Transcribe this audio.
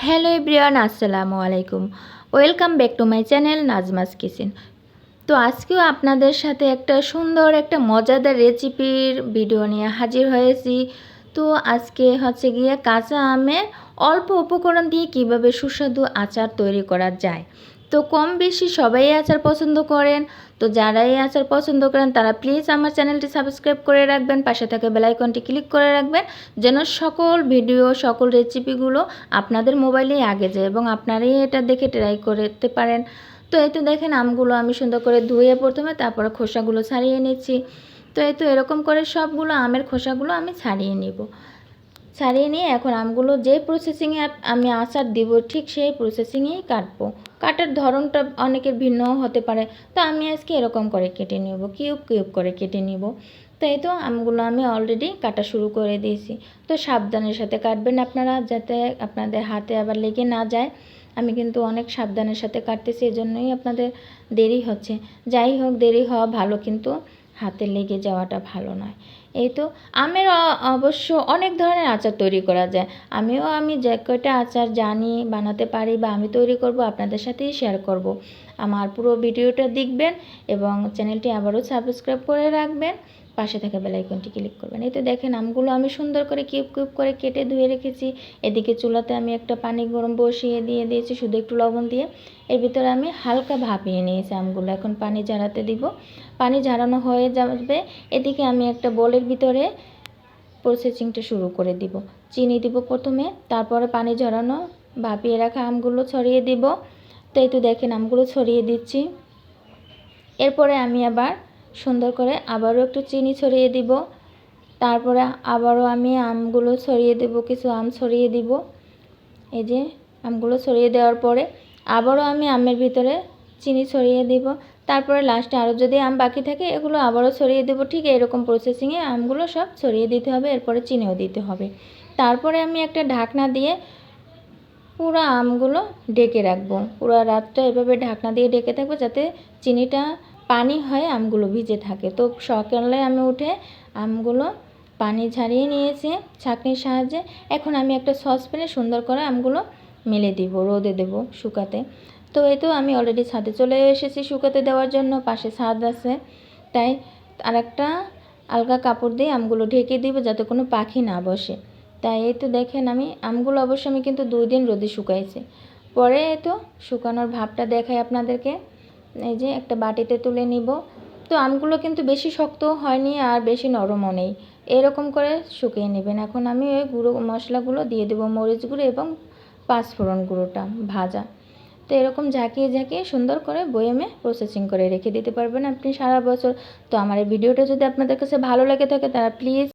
Hello everyone, আসসালামু আলাইকুম। Welcome back to my channel Najma's kitchen. তো আজকেও আপনাদের সাথে একটা সুন্দর একটা মজাদার রেসিপির ভিডিও নিয়ে হাজির হয়েছি। তো আজকে হচ্ছে গিয়ে কাঁচা আমের অল্প উপকরণ দিয়ে কিভাবে সুস্বাদু আচার তৈরি করা যায়। তো কম বেশি সবাই আচার পছন্দ করেন। তো যারা এই আচার পছন্দ করেন তারা প্লিজ আমার চ্যানেলটি সাবস্ক্রাইব করে রাখবেন, পাশে থাকা বেল আইকনটি ক্লিক করে রাখবেন, যেন সকল ভিডিও সকল রেসিপিগুলো আপনাদের মোবাইলেই আগে যায় এবং আপনারাই এটা দেখে ট্রাই করতে পারেন। তো এই তো দেখেন আমগুলো আমি সুন্দর করে ধুয়ে প্রথমে তারপরে খোসাগুলো ছাড়িয়ে নিচ্ছি। তো এই তো এরকম করে সবগুলো আমের খোসাগুলো আমি ছাড়িয়ে নিব। ছাড়িয়ে নিয়ে এখন আমগুলো যে প্রসেসিংয়ে আমি আচার দিব ঠিক সেই প্রসেসিংয়েই কাটবো। কাটার ধরনটা অনেকের ভিন্ন হতে পারে, তো আমি আজকে এরকম করে কেটে নেব, কিউব কিউব করে কেটে নেব। তো এই তো আমগুলো আমি অলরেডি কাটা শুরু করে দিয়েছি। তো সাবধানের সাথে কাটবেন আপনারা, যাতে আপনাদের হাতে আবার লেগে না যায়। আমি কিন্তু অনেক সাবধানের সাথে কাটতেছি, এজন্যই আপনাদের দেরি হচ্ছে। যাই হোক, দেরি হওয়া ভালো, কিন্তু হাতে লেগে যাওয়াটা ভালো নয়। এই তো আমের অবশ্য অনেক ধরনের আচার তৈরি করা যায়। আমি যে কয়টা আচার জানি বানাতে পারি বা আমি তৈরি করব আপনাদের সাথেই শেয়ার করব। আমার পুরো ভিডিওটা দেখবেন এবং চ্যানেলটি আবারও সাবস্ক্রাইব করে রাখবেন, পাশে থাকা বেল আইকনটি ক্লিক করবেন। এই তো দেখেন আমগুলো আমি সুন্দর করে কিউব কিউব করে কেটে ধুয়ে রেখেছি। এদিকে চুলাতে আমি একটা পানি গরম বসিয়ে দিয়েছি শুধু একটু লবণ দিয়ে। এর ভিতরে আমি হালকা ভাপিয়ে নিয়েছি আমগুলো, এখন পানি ঝরাতে দিব। পানি ঝরানো হয়ে যাবে, এদিকে আমি একটা বোলের ভিতরে প্রসেসিংটা শুরু করে দিব। চিনি দিব প্রথমে, তারপরে পানি ঝরানো ভাপিয়ে রাখা আমগুলো ছড়িয়ে দিব। তো এই তো দেখেন আমগুলো ছড়িয়ে দিচ্ছি। এরপরে আমি আবার সুন্দর করে আবারও একটু চিনি ছড়িয়ে দিব। তারপরে আবারও আমি আমগুলো ছড়িয়ে দেব, কিছু আম ছড়িয়ে দিব। এই যে আমগুলো ছড়িয়ে দেওয়ার পরে আবারও আমি আমের ভিতরে চিনি ছড়িয়ে দিব। তারপরে লাস্টে আরও যদি আম বাকি থাকে এগুলো আবারও ছড়িয়ে দেব। ঠিক এরকম প্রসেসিংয়ে আমগুলো সব ছড়িয়ে দিতে হবে, এরপরে চিনিও দিতে হবে। তারপরে আমি একটা ঢাকনা দিয়ে পুরো আমগুলো ঢেকে রাখবো। পুরো রাতটা এভাবে ঢাকনা দিয়ে ঢেকে থাকবো, যাতে চিনিটা পানি হয়ে আমগুলো ভিজে থাকে। তো সকালে আমি উঠে আমগুলো পানি ঝারিয়ে নিয়েছি ছাঁকনির সাহায্যে। এখন আমি একটা সসপ্যানে সুন্দর করে আমগুলো মেলে দিব, রোদে দেব শুকাতে। তো এই তো আমি অলরেডি ছাদে চলে এসেছি শুকাতে দেওয়ার জন্য, পাশে ছাদ আছে, তাই আরেকটা আলগা কাপড় দিয়ে আমগুলো ঢেকে দিব যাতে কোনো পাখি না বসে। তাই এই তো দেখেন আমগুলো অবশ্য আমি কিন্তু 2 দিন রোদে শুকাইছি। পরে এই তো শুকানোর ভাবটা দেখাই আপনাদেরকে। এই যে একটা বাটিতে তুলে নিব। তো আমগুলো কিন্তু বেশি শক্তও হয়নি আর বেশি নরমও নেই, এরকম করে শুকিয়ে নেবেন। এখন আমি ওই গুঁড়ো মশলাগুলো দিয়ে দেবো, মরিচ গুঁড়ো এবং পাঁচফোড়ন গুঁড়োটা ভাজা। তো এরকম ঝাঁকিয়ে ঝাঁকিয়ে সুন্দর করে বয়েমে প্রসেসিং করে রেখে দিতে পারবেন আপনি সারা বছর। তো আমার এই ভিডিওটা যদি আপনাদের কাছে ভালো লাগে থাকে তারা প্লিজ